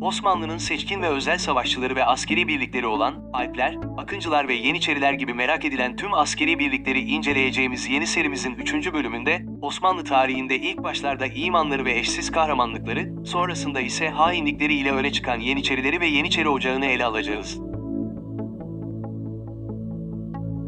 Osmanlı'nın seçkin ve özel savaşçıları ve askeri birlikleri olan Alpler, Akıncılar ve Yeniçeriler gibi merak edilen tüm askeri birlikleri inceleyeceğimiz yeni serimizin 3. bölümünde, Osmanlı tarihinde ilk başlarda imanları ve eşsiz kahramanlıkları, sonrasında ise hainlikleri ile öne çıkan Yeniçerileri ve Yeniçeri Ocağı'nı ele alacağız.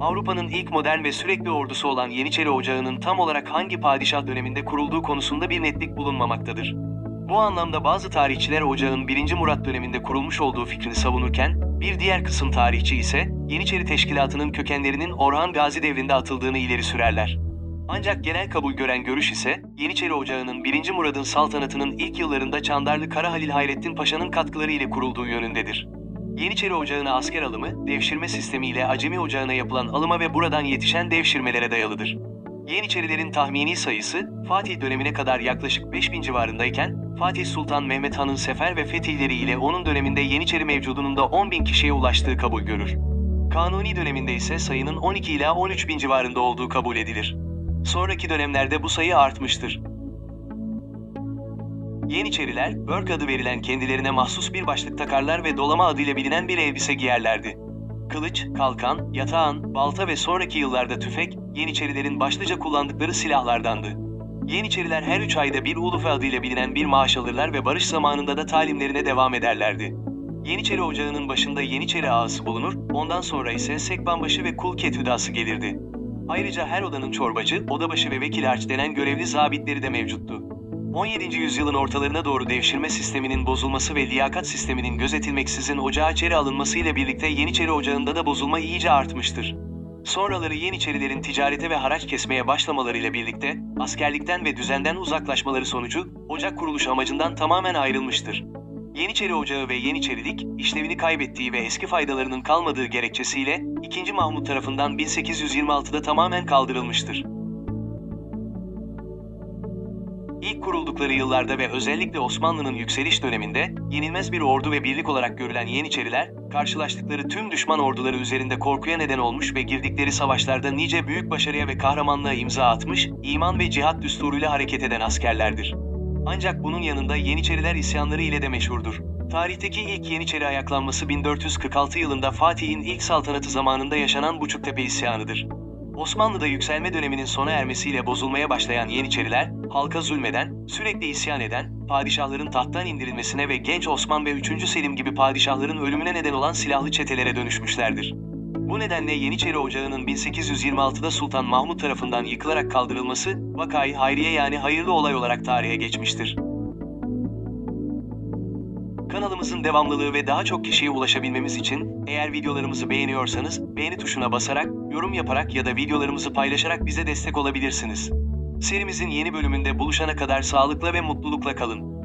Avrupa'nın ilk modern ve sürekli ordusu olan Yeniçeri Ocağı'nın tam olarak hangi padişah döneminde kurulduğu konusunda bir netlik bulunmamaktadır. Bu anlamda bazı tarihçiler ocağın 1. Murat döneminde kurulmuş olduğu fikrini savunurken, bir diğer kısım tarihçi ise Yeniçeri Teşkilatı'nın kökenlerinin Orhan Gazi devrinde atıldığını ileri sürerler. Ancak genel kabul gören görüş ise, Yeniçeri Ocağı'nın 1. Murad'ın saltanatının ilk yıllarında Çandarlı Kara Halil Hayrettin Paşa'nın katkıları ile kurulduğu yönündedir. Yeniçeri Ocağı'na asker alımı, devşirme sistemiyle Acemi Ocağı'na yapılan alıma ve buradan yetişen devşirmelere dayalıdır. Yeniçerilerin tahmini sayısı, Fatih dönemine kadar yaklaşık 5000 civarındayken, Fatih Sultan Mehmet Han'ın sefer ve fetihleri ile onun döneminde Yeniçeri mevcudunun da 10.000 kişiye ulaştığı kabul görür. Kanuni döneminde ise sayının 12 ila 13.000 civarında olduğu kabul edilir. Sonraki dönemlerde bu sayı artmıştır. Yeniçeriler, börk adı verilen kendilerine mahsus bir başlık takarlar ve dolama adıyla bilinen bir elbise giyerlerdi. Kılıç, kalkan, yatağan, balta ve sonraki yıllarda tüfek, Yeniçerilerin başlıca kullandıkları silahlardandı. Yeniçeriler her 3 ayda bir ulufe adıyla bilinen bir maaş alırlar ve barış zamanında da talimlerine devam ederlerdi. Yeniçeri Ocağı'nın başında Yeniçeri ağası bulunur, ondan sonra ise sekbanbaşı ve kul ketüdası gelirdi. Ayrıca her odanın çorbacı, odabaşı ve vekil harç denen görevli zabitleri de mevcuttu. 17. yüzyılın ortalarına doğru devşirme sisteminin bozulması ve liyakat sisteminin gözetilmeksizin ocağa içeri alınmasıyla birlikte Yeniçeri Ocağı'nda da bozulma iyice artmıştır. Sonraları Yeniçerilerin ticarete ve haraç kesmeye başlamalarıyla birlikte, askerlikten ve düzenden uzaklaşmaları sonucu, ocak kuruluş amacından tamamen ayrılmıştır. Yeniçeri Ocağı ve Yeniçerilik, işlevini kaybettiği ve eski faydalarının kalmadığı gerekçesiyle, 2. Mahmut tarafından 1826'da tamamen kaldırılmıştır. İlk kuruldukları yıllarda ve özellikle Osmanlı'nın yükseliş döneminde, yenilmez bir ordu ve birlik olarak görülen Yeniçeriler, karşılaştıkları tüm düşman orduları üzerinde korkuya neden olmuş ve girdikleri savaşlarda nice büyük başarıya ve kahramanlığa imza atmış, iman ve cihat düsturuyla hareket eden askerlerdir. Ancak bunun yanında Yeniçeriler isyanları ile de meşhurdur. Tarihteki ilk Yeniçeri ayaklanması 1446 yılında Fatih'in ilk saltanatı zamanında yaşanan Buçuktepe isyanıdır. Osmanlı'da yükselme döneminin sona ermesiyle bozulmaya başlayan Yeniçeriler, halka zulmeden, sürekli isyan eden, padişahların tahttan indirilmesine ve genç Osman ve 3. Selim gibi padişahların ölümüne neden olan silahlı çetelere dönüşmüşlerdir. Bu nedenle Yeniçeri Ocağı'nın 1826'da Sultan Mahmut tarafından yıkılarak kaldırılması, Vakayı Hayriye yani hayırlı olay olarak tarihe geçmiştir. Kanalımızın devamlılığı ve daha çok kişiye ulaşabilmemiz için, eğer videolarımızı beğeniyorsanız, beğeni tuşuna basarak, yorum yaparak ya da videolarımızı paylaşarak bize destek olabilirsiniz. Serimizin yeni bölümünde buluşana kadar sağlıkla ve mutlulukla kalın.